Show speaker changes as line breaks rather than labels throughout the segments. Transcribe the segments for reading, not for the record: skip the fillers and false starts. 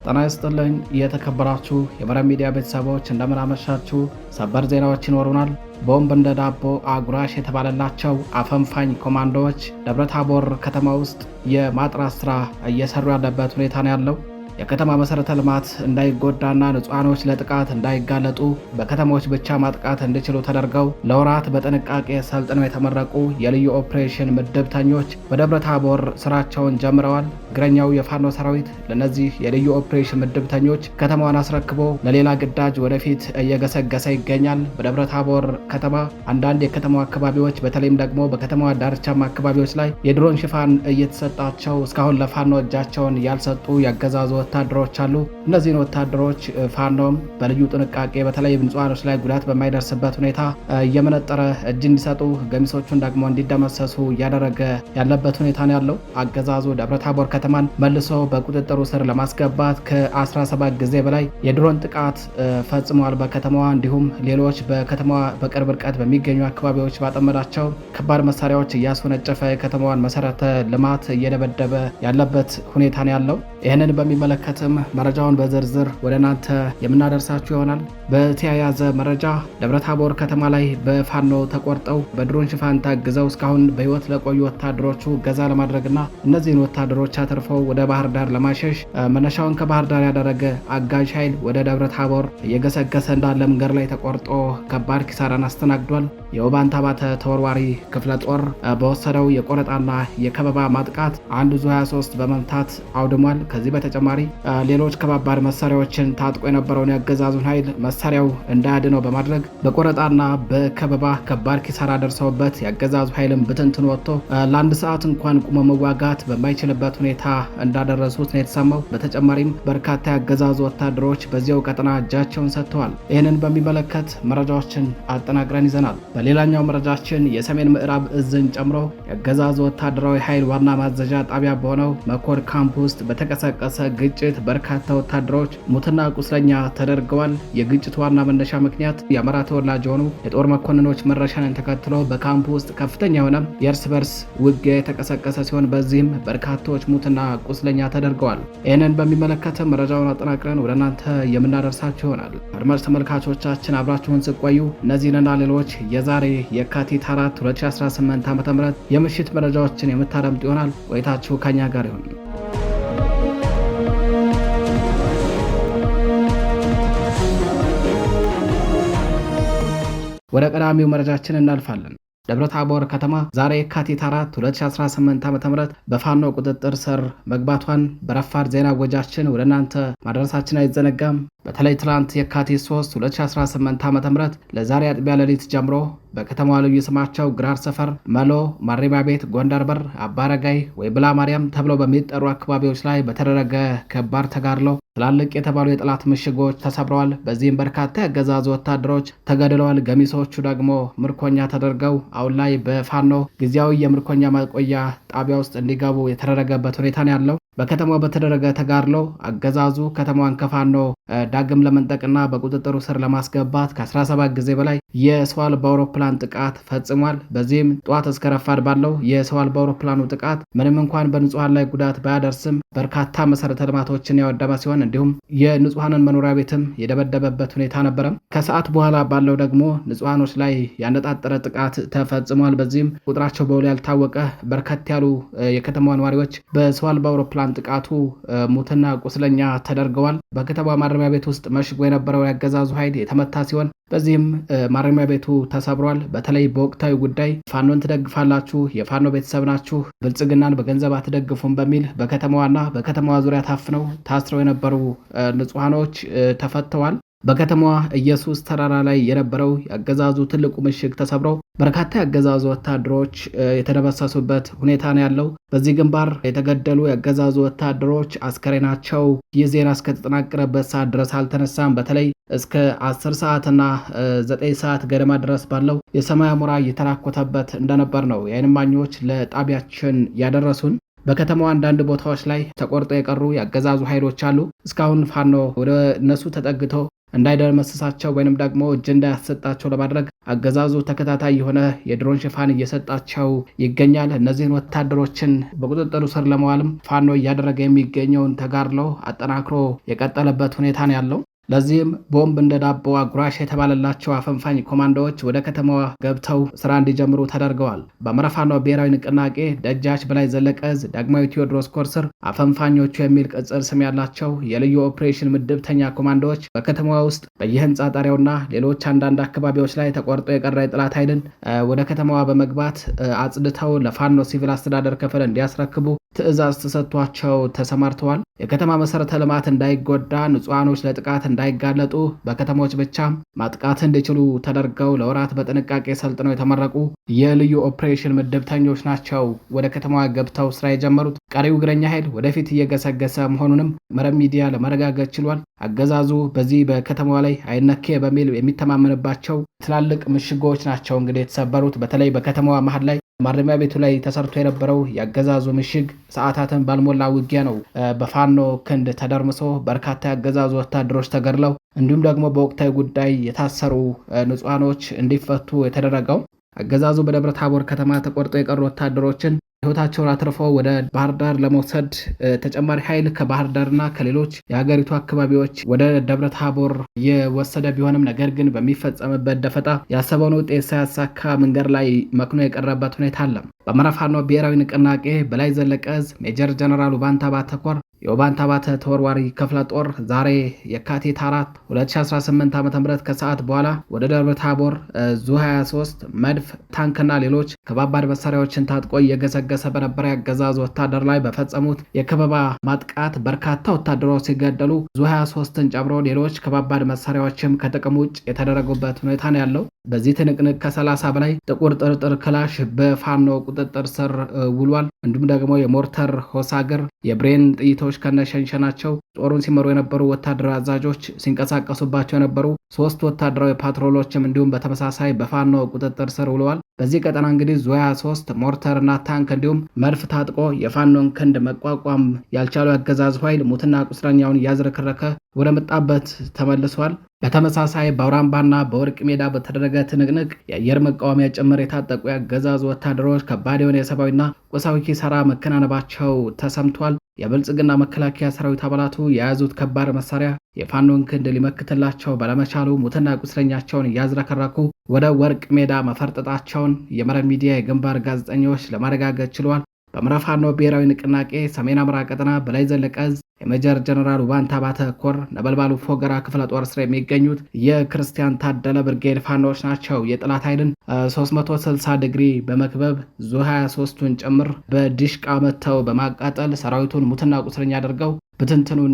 ጤና ይስጥልኝ የተከበራችሁ የመረብ ሚዲያ ቤተሰቦች እንደምን አመሻችሁ። ሰበር ዜናዎች ይኖሩናል። ቦምብ እንደ ዳቦ አጉራሽ የተባለላቸው አፈንፋኝ ኮማንዶዎች ደብረታቦር ከተማ ውስጥ የማጥራት ስራ እየሰሩ ያለበት ሁኔታ ነው ያለው። የከተማ መሰረተ ልማት እንዳይጎዳና ንጹሃኖች ለጥቃት እንዳይጋለጡ በከተሞች ብቻ ማጥቃት እንዲችሉ ተደርገው ለወራት በጥንቃቄ ሰልጥነው የተመረቁ የልዩ ኦፕሬሽን ምድብተኞች በደብረታቦር ስራቸውን ጀምረዋል። እግረኛው የፋኖ ሰራዊት ለነዚህ የልዩ ኦፕሬሽን ምድብተኞች ከተማዋን አስረክቦ ለሌላ ግዳጅ ወደፊት እየገሰገሰ ይገኛል። በደብረታቦር ከተማ አንዳንድ የከተማው አካባቢዎች በተለይም ደግሞ በከተማዋ ዳርቻማ አካባቢዎች ላይ የድሮን ሽፋን እየተሰጣቸው እስካሁን ለፋኖ እጃቸውን ያልሰጡ ያገዛዙ ወታደሮች አሉ። እነዚህን ወታደሮች ፋኖም በልዩ ጥንቃቄ በተለይ ንጹሃኖች ላይ ጉዳት በማይደርስበት ሁኔታ እየመነጠረ እጅ እንዲሰጡ ገሚሶቹን ደግሞ እንዲደመሰሱ እያደረገ ያለበት ሁኔታ ነው ያለው። አገዛዙ ደብረታቦር ከተማን መልሶ በቁጥጥሩ ስር ለማስገባት ከ17 ጊዜ በላይ የድሮን ጥቃት ፈጽሟል በከተማዋ። እንዲሁም ሌሎች በከተማዋ በቅርብ ርቀት በሚገኙ አካባቢዎች ባጠመዳቸው ከባድ መሳሪያዎች እያስወነጨፈ የከተማዋን መሰረተ ልማት እየደበደበ ያለበት ሁኔታ ነው ያለው። ይህንን በሚመለከትም መረጃውን በዝርዝር ወደ እናንተ የምናደርሳችሁ ይሆናል። በተያያዘ መረጃ ደብረታቦር ከተማ ላይ በፋኖ ተቆርጠው በድሮን ሽፋን ታግዘው እስካሁን በህይወት ለቆዩ ወታደሮቹ ገዛ ለማድረግና እነዚህን ወታደሮች አትርፈው ወደ ባህር ዳር ለማሸሽ መነሻውን ከባህር ዳር ያደረገ አጋዥ ኃይል ወደ ደብረታቦር እየገሰገሰ እንዳለ መንገድ ላይ ተቆርጦ ከባድ ኪሳራን አስተናግዷል። የውባንታ ባተ ተወርዋሪ ክፍለ ጦር በወሰደው የቆረጣና የከበባ ማጥቃት አንዱ ዙ 23 በመምታት አውድሟል። ከዚህ በተጨማሪ ሌሎች ከባባድ መሳሪያዎችን ታጥቆ የነበረውን ያገዛዙን ኃይል መሳሪያው እንዳያድነው በማድረግ በቆረጣና በከበባ ከባድ ኪሳራ ደርሰውበት ያገዛዙ ኃይልን ብትንትን ወጥቶ ለአንድ ሰዓት እንኳን ቁሞ መዋጋት በማይችልበት ሁኔታ እንዳደረሱት ነው የተሰማው። በተጨማሪም በርካታ ያገዛዙ ወታደሮች በዚያው ቀጠና እጃቸውን ሰጥተዋል። ይህንን በሚመለከት መረጃዎችን አጠናቅረን ይዘናል። በሌላኛው መረጃችን የሰሜን ምዕራብ እዝን ጨምሮ ያገዛዙ ወታደራዊ ኃይል ዋና ማዘዣ ጣቢያ በሆነው መኮር ካምፕ ውስጥ በተቀሰቀሰ ግጭት በርካታ ወታደሮች ሙትና ቁስለኛ ተደርገዋል። የግጭቱ ዋና መነሻ ምክንያት የአማራ ተወላጅ የሆኑ የጦር መኮንኖች መረሻንን ተከትሎ በካምፕ ውስጥ ከፍተኛ የሆነ የእርስ በርስ ውጊያ የተቀሰቀሰ ሲሆን በዚህም በርካቶች ሙትና ቁስለኛ ተደርገዋል። ይህንን በሚመለከት መረጃውን አጠናቅረን ወደ እናንተ የምናደርሳችሁ ይሆናል። አድማጭ ተመልካቾቻችን አብራችሁን ስቆዩ እነዚህንና ሌሎች የዛሬ የካቲት 4 2018 ዓ.ም የምሽት መረጃዎችን የምታደምጡ ይሆናል። ቆይታችሁ ከኛ ጋር ይሁን። ወደ ቀዳሚው መረጃችን እናልፋለን። ደብረታቦር ከተማ ዛሬ የካቲት 4 2018 ዓ.ም በፋኖ ቁጥጥር ስር መግባቷን በረፋድ ዜና ወጃችን ወደ እናንተ ማድረሳችን አይዘነጋም። በተለይ ትላንት የካቲት 3 2018 ዓ.ም ለዛሬ አጥቢያ ሌሊት ጀምሮ በከተማዋ ልዩ ስማቸው ግራር ሰፈር፣ መሎ፣ ማረሚያ ቤት፣ ጎንደር በር፣ አባረጋይ ወይ ብላ ማርያም ተብለው በሚጠሩ አካባቢዎች ላይ በተደረገ ከባድ ተጋድሎ ትላልቅ የተባሉ የጠላት ምሽጎች ተሰብረዋል። በዚህም በርካታ ያገዛዙ ወታደሮች ተገድለዋል። ገሚሶቹ ደግሞ ምርኮኛ ተደርገው አሁን ላይ በፋኖ ጊዜያዊ የምርኮኛ ማቆያ ጣቢያ ውስጥ እንዲገቡ የተደረገበት ሁኔታ ነው ያለው። በከተማው በተደረገ ተጋድሎ አገዛዙ ከተማዋን ከፋኖ ዳግም ለመንጠቅና በቁጥጥሩ ስር ለማስገባት ከ17 ጊዜ በላይ የሰው አልባ አውሮፕላን ጥቃት ፈጽሟል። በዚህም ጠዋት እስከ ረፋድ ባለው የሰው አልባ አውሮፕላኑ ጥቃት ምንም እንኳን በንጹሃን ላይ ጉዳት ባያደርስም በርካታ መሰረተ ልማቶችን ያወደመ ሲሆን እንዲሁም የንጹሃንን መኖሪያ ቤትም የደበደበበት ሁኔታ ነበረ። ከሰዓት በኋላ ባለው ደግሞ ንጹሃኖች ላይ ያነጣጠረ ጥቃት ተፈጽሟል። በዚህም ቁጥራቸው በውል ያልታወቀ በርከት ያሉ የከተማዋ ነዋሪዎች በሰው አልባ አውሮፕላን ጥቃቱ ሙትና ቁስለኛ ተደርገዋል። በከተማ ማረሚያ ቤት ውስጥ መሽጎ የነበረው ያገዛዙ ኃይል የተመታ ሲሆን በዚህም ማረሚያ ቤቱ ተሰብሯል። በተለይ በወቅታዊ ጉዳይ ፋኖን ትደግፋላችሁ፣ የፋኖ ቤተሰብ ናችሁ፣ ብልጽግናን በገንዘብ አትደግፉም በሚል በከተማዋና በከተማዋ ዙሪያ ታስረው የነበሩ ንጹሃኖች ተፈተዋል። በከተማዋ ኢየሱስ ተራራ ላይ የነበረው ያገዛዙ ትልቁ ምሽግ ተሰብሮ በርካታ ያገዛዙ ወታደሮች የተደመሰሱበት ሁኔታ ነው ያለው። በዚህ ግንባር የተገደሉ ያገዛዙ ወታደሮች አስከሬናቸው ይህ ዜና እስከተጠናቀረበት ሰዓት ድረስ አልተነሳም። በተለይ እስከ 10 ሰዓትና 9 ሰዓት ገደማ ድረስ ባለው የሰማይ አሞራ እየተራኮተበት እንደነበር ነው የዓይን እማኞች ለጣቢያችን ያደረሱን። በከተማው አንዳንድ ቦታዎች ላይ ተቆርጠው የቀሩ ያገዛዙ ኃይሎች አሉ። እስካሁን ፋኖ ወደ እነሱ ተጠግቶ እንዳይደመስሳቸው ወይንም ደግሞ እጅ እንዳያሰጣቸው ለማድረግ አገዛዙ ተከታታይ የሆነ የድሮን ሽፋን እየሰጣቸው ይገኛል። እነዚህን ወታደሮችን በቁጥጥሩ ስር ለመዋልም ፋኖ እያደረገ የሚገኘውን ተጋድሎ አጠናክሮ የቀጠለበት ሁኔታ ነው ያለው። ለዚህም ቦምብ እንደ ዳቦ አጉራሽ የተባለላቸው አፈንፋኝ ኮማንዶዎች ወደ ከተማዋ ገብተው ስራ እንዲጀምሩ ተደርገዋል። በአማራ ፋኖ ብሔራዊ ንቅናቄ ደጃች በላይ ዘለቀ ዕዝ ዳግማዊ ቴዎድሮስ ኮር ስር አፈንፋኞቹ የሚል ቅጽል ስም ያላቸው የልዩ ኦፕሬሽን ምድብተኛ ኮማንዶዎች በከተማዋ ውስጥ በየህንፃ ጣሪያውና ሌሎች አንዳንድ አካባቢዎች ላይ ተቆርጦ የቀረ የጠላት ኃይልን ወደ ከተማዋ በመግባት አጽድተው ለፋኖ ሲቪል አስተዳደር ክፍል እንዲያስረክቡ ትዕዛዝ ተሰጥቷቸው ተሰማርተዋል። የከተማ መሰረተ ልማት እንዳይጎዳ፣ ንጹሃኖች ለጥቃት እንዳይጋለጡ በከተሞች ብቻ ማጥቃት እንዲችሉ ተደርገው ለወራት በጥንቃቄ ሰልጥነው የተመረቁ የልዩ ኦፕሬሽን ምድብተኞች ናቸው ወደ ከተማዋ ገብተው ስራ የጀመሩት። ቀሪው እግረኛ ኃይል ወደፊት እየገሰገሰ መሆኑንም መረብ ሚዲያ ለመረጋገጥ ችሏል። አገዛዙ በዚህ በከተማዋ ላይ አይነኬ በሚል የሚተማመንባቸው ትላልቅ ምሽጎች ናቸው እንግዲህ የተሰበሩት። በተለይ በከተማዋ መሀል ላይ ማረሚያ ቤቱ ላይ ተሰርቶ የነበረው የአገዛዙ ምሽግ ሰዓታትን ባልሞላ ውጊያ ነው በፋኖ ክንድ ተደርምሶ በርካታ የአገዛዙ ወታደሮች ተገድለው እንዲሁም ደግሞ በወቅታዊ ጉዳይ የታሰሩ ንጹሃኖች እንዲፈቱ የተደረገው። አገዛዙ በደብረ ታቦር ከተማ ተቆርጦ የቀሩ ወታደሮችን ህይወታቸውን አትርፈው ወደ ባህር ዳር ለመውሰድ ተጨማሪ ኃይል ከባህር ዳርና ከሌሎች የሀገሪቱ አካባቢዎች ወደ ደብረ ታቦር የወሰደ ቢሆንም ነገር ግን በሚፈጸምበት ደፈጣ ያሰበውን ውጤት ሳያሳካ መንገድ ላይ መክኖ የቀረበት ሁኔታ አለ። በአማራ ፋኖ ብሔራዊ ንቅናቄ በላይ ዘለቀ ዕዝ ሜጀር ጀነራል ውባንታ ባተ ኮር የውባንታ ባተ ተወርዋሪ ክፍለ ጦር ዛሬ የካቲት 4 2018 ዓ.ም ከሰዓት በኋላ ወደ ደብረ ታቦር ዙ 23 መድፍ፣ ታንክና ሌሎች ከባባድ መሳሪያዎችን ታጥቆ እየገሰገሰ በነበረ ያገዛዙ ወታደር ላይ በፈጸሙት የከበባ ማጥቃት በርካታ ወታደሮች ሲገደሉ ዙ 23ን ጨምሮ ሌሎች ከባባድ መሳሪያዎችም ከጥቅም ውጭ የተደረጉበት ሁኔታ ነው ያለው። በዚህ ትንቅንቅ ከ30 በላይ ጥቁር ጥርጥር ክላሽ በፋኖ ቁጥጥር ስር ውሏል። እንዲሁም ደግሞ የሞርተር ሆሳግር፣ የብሬን ጥይቶች ከነሸንሸናቸው ጦሩን ሲመሩ የነበሩ ወታደራዊ አዛዦች ሲንቀሳቀሱባቸው የነበሩ 3 ወታደራዊ ፓትሮሎችም እንዲሁም በተመሳሳይ በፋኖ ቁጥጥር ስር ውለዋል። በዚህ ቀጠና እንግዲህ ዙ 23 ሞርተርና ታንክ እንዲሁም መድፍ ታጥቆ የፋኖን ክንድ መቋቋም ያልቻለው ያገዛዙ ኃይል ሙትና ቁስለኛውን እያዝረከረከ ወደ መጣበት ተመልሷል። በተመሳሳይ በአውራምባና በወርቅ ሜዳ በተደረገ ትንቅንቅ የአየር መቃወሚያ ጭምር የታጠቁ ያገዛዙ ወታደሮች ከባድ የሆነ የሰብአዊና ቁሳዊ ኪሳራ መከናነባቸው ተሰምቷል። የብልጽግና መከላከያ ሰራዊት አባላቱ የያዙት ከባድ መሳሪያ የፋኖን ክንድ ሊመክትላቸው ባለመቻሉ ሙትና ቁስለኛቸውን እያዝረከረኩ ወደ ወርቅ ሜዳ መፈርጠጣቸውን የመረብ ሚዲያ የግንባር ጋዜጠኞች ለማረጋገጥ ችሏል። በአማራ ፋኖ ብሔራዊ ንቅናቄ ሰሜን አማራ ቀጠና በላይ ዘለቀ ዕዝ የሜጀር ጀነራል ውባንታ ባተ ኮር ነበልባሉ ፎገራ ክፍለ ጦር ስር የሚገኙት የክርስቲያን ታደለ ብርጌድ ፋኖች ናቸው የጠላት ኃይልን 360 ዲግሪ በመክበብ ዙ 23ቱን ጭምር በዲሽቃ መተው በማቃጠል ሰራዊቱን ሙትና ቁስለኛ አድርገው ብትንትኑን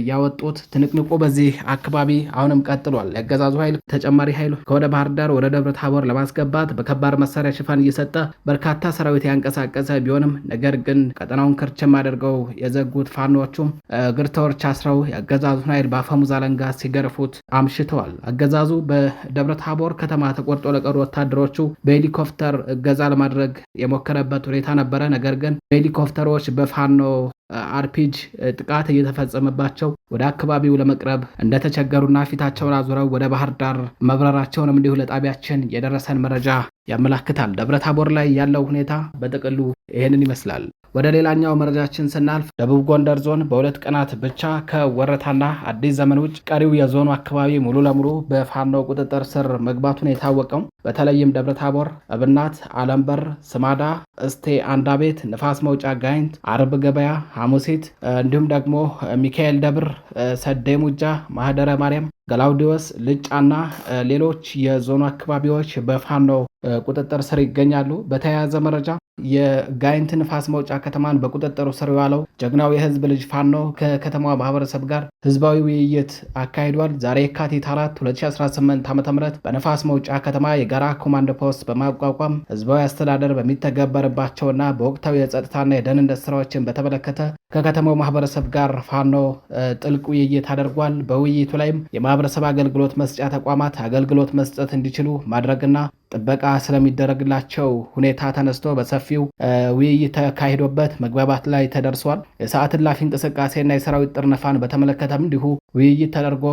ያወጡት። ትንቅንቁ በዚህ አካባቢ አሁንም ቀጥሏል። ያገዛዙ ኃይል ተጨማሪ ኃይል ከወደ ባህር ዳር ወደ ደብረ ታቦር ለማስገባት በከባድ መሳሪያ ሽፋን እየሰጠ በርካታ ሰራዊት ያንቀሳቀሰ ቢሆንም ነገር ግን ቀጠናውን ክርችም አድርገው የዘጉት ፋኖቹም ግርተዎች አስረው ያገዛዙን ኃይል በአፈሙዝ አለንጋ ሲገርፉት አምሽተዋል። አገዛዙ በደብረ ታቦር ከተማ ተቆርጦ ለቀሩ ወታደሮቹ በሄሊኮፕተር እገዛ ለማድረግ የሞከረበት ሁኔታ ነበረ። ነገር ግን በሄሊኮፕተሮች በፋኖ አርፒጅ ጥቃት እየተፈጸመባቸው ወደ አካባቢው ለመቅረብ እንደተቸገሩና ፊታቸውን አዙረው ወደ ባህር ዳር መብረራቸውንም እንዲሁ ለጣቢያችን የደረሰን መረጃ ያመላክታል። ደብረ ታቦር ላይ ያለው ሁኔታ በጥቅሉ ይህንን ይመስላል። ወደ ሌላኛው መረጃችን ስናልፍ ደቡብ ጎንደር ዞን በ2 ቀናት ብቻ ከወረታና አዲስ ዘመን ውጭ ቀሪው የዞኑ አካባቢ ሙሉ ለሙሉ በፋኖ ቁጥጥር ስር መግባቱን የታወቀው በተለይም ደብረ ታቦር፣ እብናት፣ አለምበር፣ ስማዳ፣ እስቴ አንዳቤት፣ ንፋስ መውጫ፣ ጋይንት፣ አርብ ገበያ፣ ሐሙሲት እንዲሁም ደግሞ ሚካኤል ደብር፣ ሰዴ ሙጃ፣ ማህደረ ማርያም፣ ገላውዲዮስ፣ ልጫና ሌሎች የዞኑ አካባቢዎች በፋኖ ቁጥጥር ስር ይገኛሉ። በተያያዘ መረጃ የጋይንት ንፋስ መውጫ ከተማን በቁጥጥሩ ስር የዋለው ጀግናው የህዝብ ልጅ ፋኖ ከከተማዋ ማህበረሰብ ጋር ህዝባዊ ውይይት አካሂዷል። ዛሬ የካቲት 4 2018 ዓ.ም በንፋስ መውጫ ከተማ የጋራ ኮማንድ ፖስት በማቋቋም ህዝባዊ አስተዳደር በሚተገበርባቸውና በወቅታዊ የጸጥታና የደህንነት ስራዎችን በተመለከተ ከከተማው ማህበረሰብ ጋር ፋኖ ጥልቅ ውይይት አድርጓል። በውይይቱ ላይም የማህበረሰብ አገልግሎት መስጫ ተቋማት አገልግሎት መስጠት እንዲችሉ ማድረግና ጥበቃ ስለሚደረግላቸው ሁኔታ ተነስቶ በሰፊው ውይይት ተካሂዶበት መግባባት ላይ ተደርሷል። የሰዓት እላፊ እንቅስቃሴና የሰራዊት ጥርነፋን በተመለከተም እንዲሁ ውይይት ተደርጎ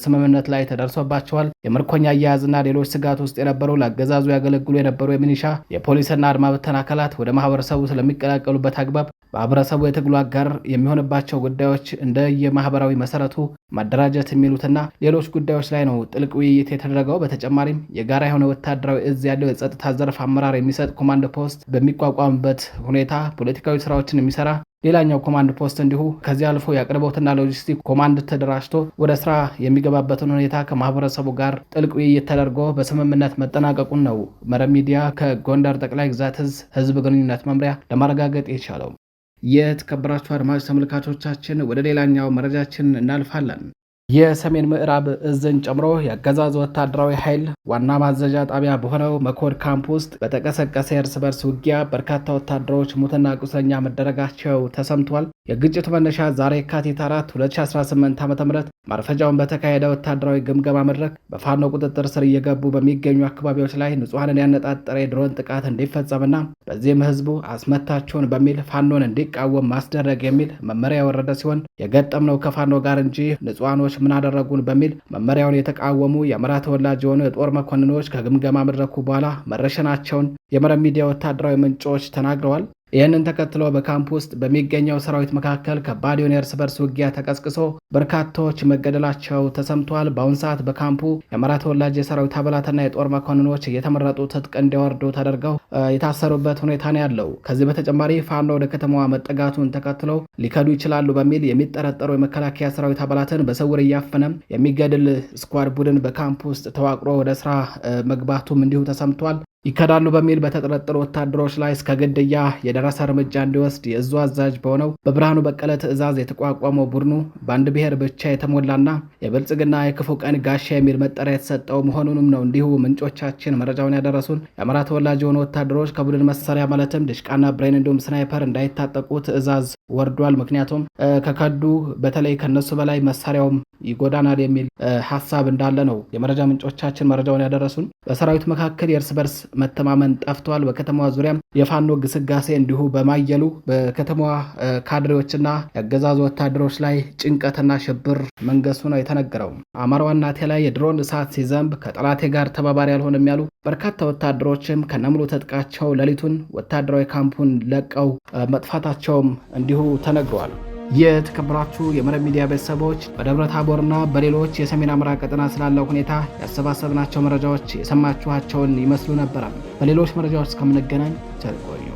ስምምነት ላይ ተደርሶባቸዋል። የምርኮኛ አያያዝና ሌሎች ስጋት ውስጥ የነበሩ ለአገዛዙ ያገለግሉ የነበሩ የሚኒሻ የፖሊስና አድማ ብተና አካላት ወደ ማህበረሰቡ ስለሚቀላቀሉበት አግባብ ማህበረሰቡ የትግሉ አጋር የሚሆንባቸው ጉዳዮች እንደ የማህበራዊ መሰረቱ ማደራጀት የሚሉትና ሌሎች ጉዳዮች ላይ ነው ጥልቅ ውይይት የተደረገው። በተጨማሪም የጋራ የሆነ ወታደራዊ እዝ ያለው የጸጥታ ዘርፍ አመራር የሚሰጥ ኮማንድ ፖስት በሚቋቋምበት ሁኔታ ፖለቲካዊ ስራዎችን የሚሰራ ሌላኛው ኮማንድ ፖስት እንዲሁ ከዚህ አልፎ የአቅርቦትና ሎጂስቲክ ኮማንድ ተደራጅቶ ወደ ስራ የሚገባበትን ሁኔታ ከማህበረሰቡ ጋር ጥልቅ ውይይት ተደርጎ በስምምነት መጠናቀቁን ነው መረብ ሚዲያ ከጎንደር ጠቅላይ ግዛት እዝ ህዝብ ግንኙነት መምሪያ ለማረጋገጥ የቻለው። የተከበራችሁ አድማጭ ተመልካቾቻችን ወደ ሌላኛው መረጃችን እናልፋለን። የሰሜን ምዕራብ እዝን ጨምሮ የአገዛዝ ወታደራዊ ኃይል ዋና ማዘዣ ጣቢያ በሆነው መኮድ ካምፕ ውስጥ በተቀሰቀሰ የእርስ በርስ ውጊያ በርካታ ወታደሮች ሙትና ቁስለኛ መደረጋቸው ተሰምቷል። የግጭቱ መነሻ ዛሬ የካቲት 4 2018 ዓ.ም ማርፈጃውን በተካሄደ ወታደራዊ ግምገማ መድረክ በፋኖ ቁጥጥር ስር እየገቡ በሚገኙ አካባቢዎች ላይ ንጹሐንን ያነጣጠረ የድሮን ጥቃት እንዲፈጸምና በዚህም ህዝቡ አስመታችሁን በሚል ፋኖን እንዲቃወም ማስደረግ የሚል መመሪያ የወረደ ሲሆን የገጠምነው ከፋኖ ጋር እንጂ ንጹሐኖች ምን አደረጉን በሚል መመሪያውን የተቃወሙ የአማራ ተወላጅ የሆኑ የጦር መኮንኖች ከግምገማ መድረኩ በኋላ መረሸናቸውን የመረብ ሚዲያ ወታደራዊ ምንጮች ተናግረዋል። ይህንን ተከትሎ በካምፕ ውስጥ በሚገኘው ሰራዊት መካከል ከባድ የሆነ የእርስ በርስ ውጊያ ተቀስቅሶ በርካቶች መገደላቸው ተሰምቷል። በአሁኑ ሰዓት በካምፑ የአማራ ተወላጅ የሰራዊት አባላትና የጦር መኮንኖች እየተመረጡ ትጥቅ እንዲያወርዱ ተደርገው የታሰሩበት ሁኔታ ነው ያለው። ከዚህ በተጨማሪ ፋኖ ወደ ከተማዋ መጠጋቱን ተከትለው ሊከዱ ይችላሉ በሚል የሚጠረጠሩ የመከላከያ ሰራዊት አባላትን በስውር እያፈነም የሚገድል ስኳድ ቡድን በካምፕ ውስጥ ተዋቅሮ ወደ ስራ መግባቱም እንዲሁ ተሰምቷል። ይከዳሉ በሚል በተጠረጠሩ ወታደሮች ላይ እስከ ግድያ የደረሰ እርምጃ እንዲወስድ የእዙ አዛዥ በሆነው በብርሃኑ በቀለ ትዕዛዝ የተቋቋመው ቡድኑ በአንድ ብሔር ብቻ የተሞላና የብልጽግና የክፉ ቀን ጋሻ የሚል መጠሪያ የተሰጠው መሆኑንም ነው እንዲሁ ምንጮቻችን መረጃውን ያደረሱን። የአማራ ተወላጅ የሆኑ ወታደሮች ከቡድን መሳሪያ ማለትም ድሽቃና ብሬን እንዲሁም ስናይፐር እንዳይታጠቁ ትዕዛዝ ወርዷል። ምክንያቱም ከከዱ በተለይ ከነሱ በላይ መሳሪያውም ይጎዳናል የሚል ሐሳብ እንዳለ ነው የመረጃ ምንጮቻችን መረጃውን ያደረሱን። በሰራዊት መካከል የእርስ በርስ መተማመን ጠፍቷል። በከተማዋ ዙሪያም የፋኖ ግስጋሴ እንዲሁ በማየሉ በከተማዋ ካድሬዎችና የአገዛዙ ወታደሮች ላይ ጭንቀትና ሽብር መንገሱ ነው የተነገረው። አማራዋ እናቴ ላይ የድሮን እሳት ሲዘንብ ከጠላቴ ጋር ተባባሪ አልሆንም ያሉ በርካታ ወታደሮችም ከነሙሉ ትጥቃቸው ሌሊቱን ወታደራዊ ካምፑን ለቀው መጥፋታቸውም እንዲሁ ተነግሯል። የተከበራችሁ የመረብ ሚዲያ ቤተሰቦች በደብረ ታቦርና በሌሎች የሰሜን አማራ ቀጠና ስላለው ሁኔታ ያሰባሰብናቸው መረጃዎች የሰማችኋቸውን ይመስሉ ነበር። በሌሎች መረጃዎች እስከምንገናኝ ቸር ቆዩ።